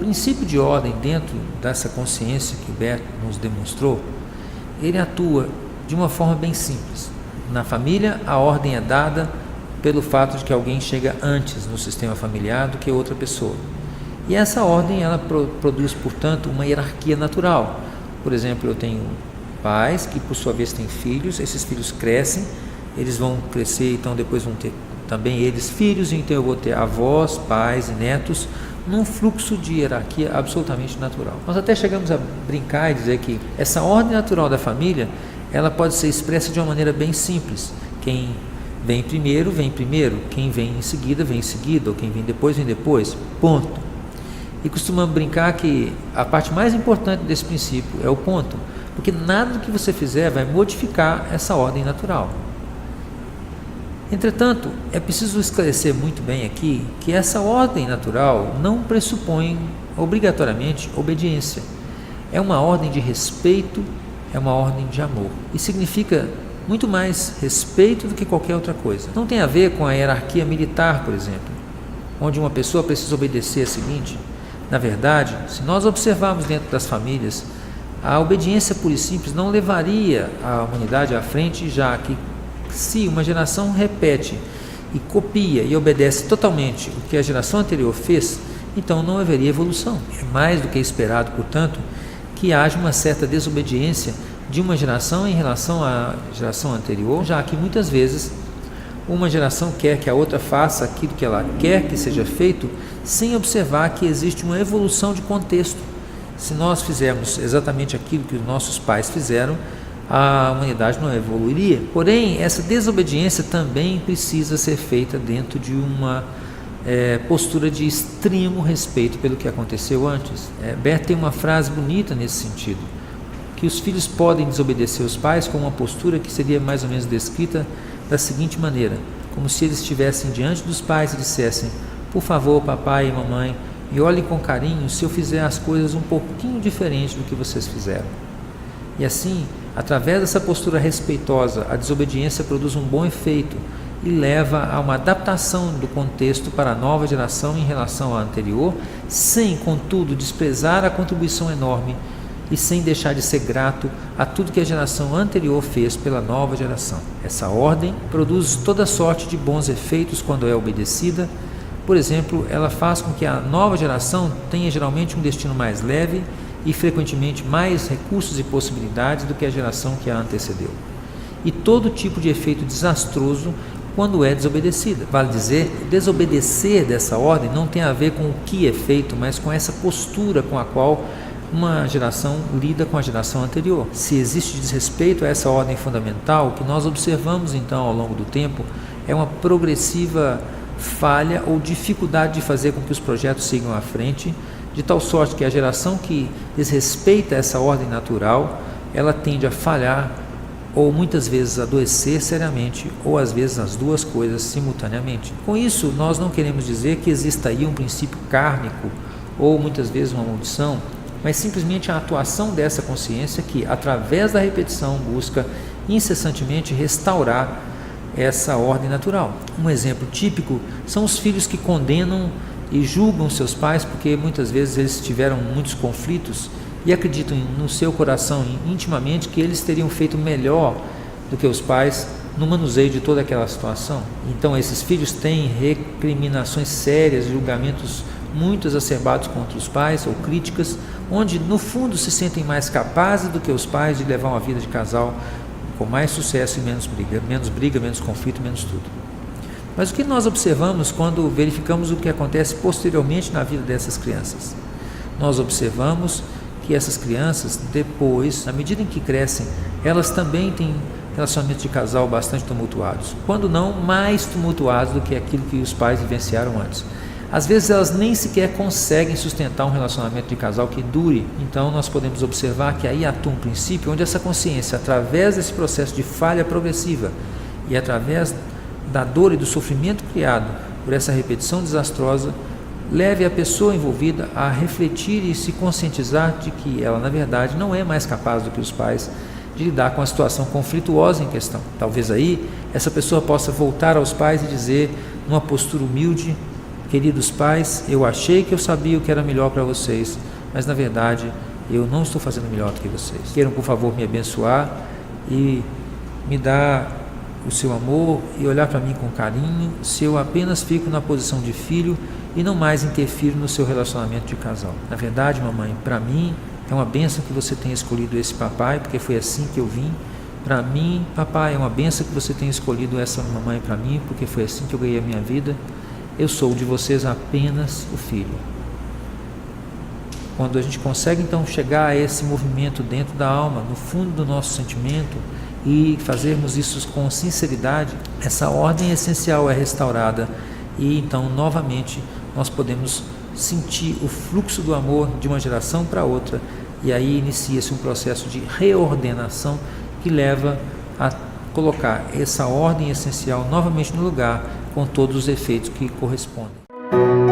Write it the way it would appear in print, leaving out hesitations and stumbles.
princípio de ordem dentro dessa consciência que Bert nos demonstrou, ele atua de uma forma bem simples. Na família, a ordem é dada pelo fato de que alguém chega antes no sistema familiar do que outra pessoa. E essa ordem, ela produz, portanto, uma hierarquia natural. Por exemplo, eu tenho pais que, por sua vez, têm filhos, esses filhos crescem, eles vão crescer, então depois vão ter também eles filhos, então eu vou ter avós, pais e netos, num fluxo de hierarquia absolutamente natural. Nós até chegamos a brincar e dizer que essa ordem natural da família, ela pode ser expressa de uma maneira bem simples. Quem vem primeiro, quem vem em seguida, ou quem vem depois, ponto. E costumamos brincar que a parte mais importante desse princípio é o ponto, porque nada do que você fizer vai modificar essa ordem natural. Entretanto, é preciso esclarecer muito bem aqui que essa ordem natural não pressupõe obrigatoriamente obediência. É uma ordem de respeito, é uma ordem de amor. E significa muito mais respeito do que qualquer outra coisa. Não tem a ver com a hierarquia militar, por exemplo, onde uma pessoa precisa obedecer a seguinte. Na verdade, se nós observarmos dentro das famílias, a obediência pura e simples não levaria a humanidade à frente, já que se uma geração repete e copia e obedece totalmente o que a geração anterior fez, então não haveria evolução. É mais do que esperado, portanto, que haja uma certa desobediência de uma geração em relação à geração anterior, já que muitas vezes uma geração quer que a outra faça aquilo que ela quer que seja feito, sem observar que existe uma evolução de contexto. Se nós fizermos exatamente aquilo que os nossos pais fizeram, a humanidade não evoluiria. Porém, essa desobediência também precisa ser feita dentro de uma postura de extremo respeito pelo que aconteceu antes. Bert tem uma frase bonita nesse sentido, que os filhos podem desobedecer os pais com uma postura que seria mais ou menos descrita da seguinte maneira, como se eles estivessem diante dos pais e dissessem: por favor, papai e mamãe, me olhem com carinho se eu fizer as coisas um pouquinho diferente do que vocês fizeram. E assim, através dessa postura respeitosa, a desobediência produz um bom efeito e leva a uma adaptação do contexto para a nova geração em relação à anterior, sem, contudo, desprezar a contribuição enorme e sem deixar de ser grato a tudo que a geração anterior fez pela nova geração. Essa ordem produz toda sorte de bons efeitos quando é obedecida. Por exemplo, ela faz com que a nova geração tenha geralmente um destino mais leve e frequentemente mais recursos e possibilidades do que a geração que a antecedeu. E todo tipo de efeito desastroso quando é desobedecida. Vale dizer, desobedecer dessa ordem não tem a ver com o que é feito, mas com essa postura com a qual uma geração lida com a geração anterior. Se existe desrespeito a essa ordem fundamental, o que nós observamos então ao longo do tempo é uma progressiva falha ou dificuldade de fazer com que os projetos sigam à frente, de tal sorte que a geração que desrespeita essa ordem natural, ela tende a falhar ou muitas vezes adoecer seriamente, ou às vezes as duas coisas simultaneamente. Com isso, nós não queremos dizer que exista aí um princípio kármico ou muitas vezes uma maldição, mas simplesmente a atuação dessa consciência que, através da repetição, busca incessantemente restaurar essa ordem natural. Um exemplo típico são os filhos que condenam e julgam seus pais porque muitas vezes eles tiveram muitos conflitos e acreditam no seu coração intimamente que eles teriam feito melhor do que os pais no manuseio de toda aquela situação. Então esses filhos têm recriminações sérias, julgamentos muito exacerbados contra os pais ou críticas, onde no fundo se sentem mais capazes do que os pais de levar uma vida de casal com mais sucesso e menos briga, menos conflito, menos tudo. Mas o que nós observamos quando verificamos o que acontece posteriormente na vida dessas crianças? Nós observamos que essas crianças, depois, na medida em que crescem, elas também têm relacionamentos de casal bastante tumultuados, quando não mais tumultuados do que aquilo que os pais vivenciaram antes. Às vezes elas nem sequer conseguem sustentar um relacionamento de casal que dure. Então nós podemos observar que aí atua um princípio onde essa consciência, através desse processo de falha progressiva e através da dor e do sofrimento criado por essa repetição desastrosa, leve a pessoa envolvida a refletir e se conscientizar de que ela, na verdade, não é mais capaz do que os pais de lidar com a situação conflituosa em questão. Talvez aí essa pessoa possa voltar aos pais e dizer, numa postura humilde: Queridos pais, eu achei que eu sabia o que era melhor para vocês, mas na verdade eu não estou fazendo melhor do que vocês. Queiram, por favor, me abençoar e me dar o seu amor e olhar para mim com carinho, se eu apenas fico na posição de filho e não mais interfiro no seu relacionamento de casal. Na verdade, mamãe, para mim é uma bênção que você tenha escolhido esse papai, porque foi assim que eu vim. Para mim, papai, é uma bênção que você tenha escolhido essa mamãe para mim, porque foi assim que eu ganhei a minha vida. Eu sou de vocês apenas o filho. Quando a gente consegue então chegar a esse movimento dentro da alma, no fundo do nosso sentimento, e fazermos isso com sinceridade, essa ordem essencial é restaurada e então novamente nós podemos sentir o fluxo do amor de uma geração para outra, e aí inicia-se um processo de reordenação que leva a colocar essa ordem essencial novamente no lugar, com todos os efeitos que correspondem.